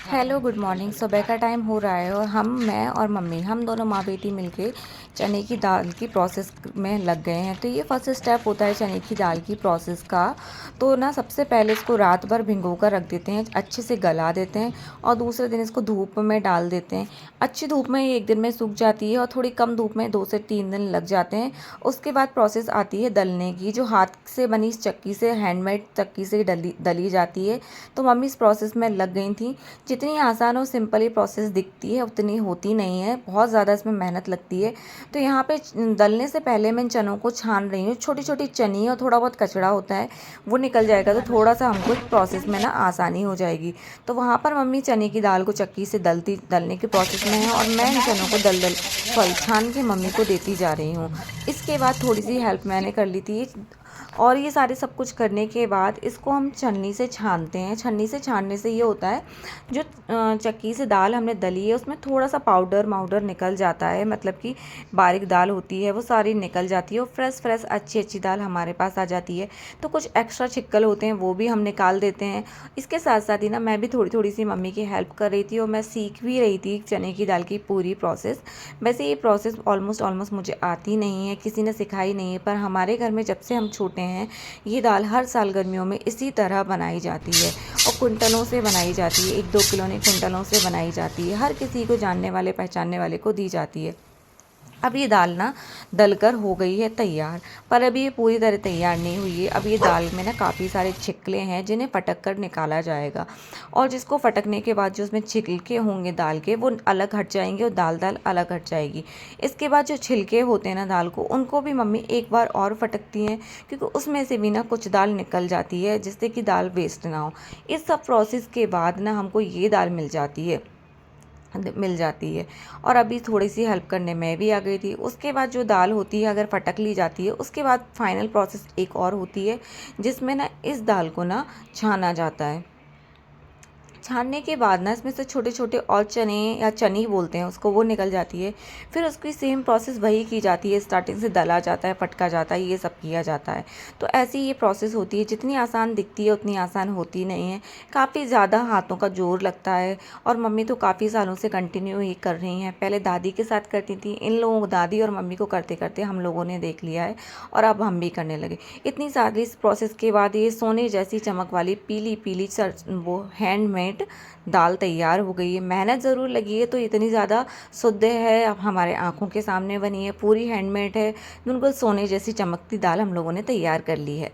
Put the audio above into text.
Hello good morning. सुबह का time हो रहा है और मैं और मम्मी हम दोनों माँ बेटी मिलके चने की दाल की प्रोसेस में लग गए हैं। तो ये फर्स्ट स्टेप होता है चने की दाल की प्रोसेस का। तो ना सबसे पहले इसको रात भर भिगो कर रख देते हैं, अच्छे से गला देते हैं और दूसरे दिन इसको धूप में डाल देते हैं। अच्छी धूप में ये एक दिन में सूख जाती है और थोड़ी कम धूप में 2 से 3 दिन लग जाते हैं। उसके बाद प्रोसेस आती है दलने की, जो हाथ से बनी इस चक्की से, हैंडमेड चक्की से दली जाती है। तो मम्मी इस प्रोसेस में लग गई थी। जितनी आसान और सिंपल ये प्रोसेस दिखती है उतनी होती नहीं है, बहुत ज़्यादा इसमें मेहनत लगती है। तो यहाँ पे दलने से पहले मैं इन चनों को छान रही हूँ। छोटी छोटी चनी और थोड़ा बहुत कचड़ा होता है वो निकल जाएगा, तो थोड़ा सा हमको इस प्रोसेस में ना आसानी हो जाएगी। तो वहाँ पर मम्मी चने की दाल को चक्की से दलने के प्रोसेस में है और मैं इन चनों को दल दल फल छान के मम्मी को देती जा रही हूँ। इसके बाद थोड़ी सी हेल्प मैंने कर ली थी। और ये सारे सब कुछ करने के बाद इसको हम छन्नी से छानते हैं। छन्नी से छानने से ये होता है, जो चक्की से दाल हमने दली है उसमें थोड़ा सा पाउडर निकल जाता है, मतलब कि बारीक दाल होती है वो सारी निकल जाती है और फ्रेश फ्रेश अच्छी अच्छी दाल हमारे पास आ जाती है। तो कुछ एक्स्ट्रा छिक्कल होते हैं वो भी हम निकाल देते हैं। इसके साथ साथ ही ना मैं भी थोड़ी थोड़ी सी मम्मी की हेल्प कर रही थी और मैं सीख भी रही थी चने की दाल की पूरी प्रोसेस। वैसे ये प्रोसेस ऑलमोस्ट मुझे आती नहीं है, किसी ने सिखाई नहीं है, पर हमारे घर में जब से हम छोटे हैं ये दाल हर साल गर्मियों में इसी तरह बनाई जाती है और कुंटलों से बनाई जाती है। 1-2 किलो नहीं, कुंटलों से बनाई जाती है। हर किसी को, जानने वाले पहचानने वाले को दी जाती है। अब ये दाल ना दलकर हो गई है तैयार, पर अभी ये पूरी तरह तैयार नहीं हुई है। अब ये दाल में ना काफ़ी सारे छिकले हैं जिन्हें फटक कर निकाला जाएगा और जिसको फटकने के बाद जो उसमें छिलके होंगे दाल के वो अलग हट जाएंगे और दाल अलग हट जाएगी। इसके बाद जो छिलके होते हैं ना दाल को, उनको भी मम्मी एक बार और फटकती हैं, क्योंकि उसमें से भी ना कुछ दाल निकल जाती है जिससे कि दाल वेस्ट ना हो। इस सब प्रोसेस के बाद ना हमको ये दाल मिल जाती है। और अभी थोड़ी सी हेल्प करने में भी आ गई थी। उसके बाद जो दाल होती है अगर फटक ली जाती है, उसके बाद फाइनल प्रोसेस एक और होती है जिसमें ना इस दाल को ना छाना जाता है। छानने के बाद ना इसमें से छोटे छोटे और चने या चनी बोलते हैं उसको, वो निकल जाती है। फिर उसकी सेम प्रोसेस वही की जाती है, स्टार्टिंग से दला जाता है, फटका जाता है, ये सब किया जाता है। तो ऐसी ये प्रोसेस होती है। जितनी आसान दिखती है उतनी आसान होती नहीं है, काफ़ी ज़्यादा हाथों का जोर लगता है। और मम्मी तो काफ़ी सालों से कंटिन्यू ही कर रही हैं। पहले दादी के साथ करती थी, इन लोगों को, दादी और मम्मी को करते करते हम लोगों ने देख लिया है और अब हम भी करने लगे। इतनी सारी इस प्रोसेस के बाद ये सोने जैसी चमक वाली पीली पीली वो हैंडमेड दाल तैयार हो गई है। मेहनत ज़रूर लगी है, तो इतनी ज़्यादा शुद्ध है, अब हमारे आंखों के सामने बनी है, पूरी हैंडमेड है, बिल्कुल सोने जैसी चमकती दाल हम लोगों ने तैयार कर ली है।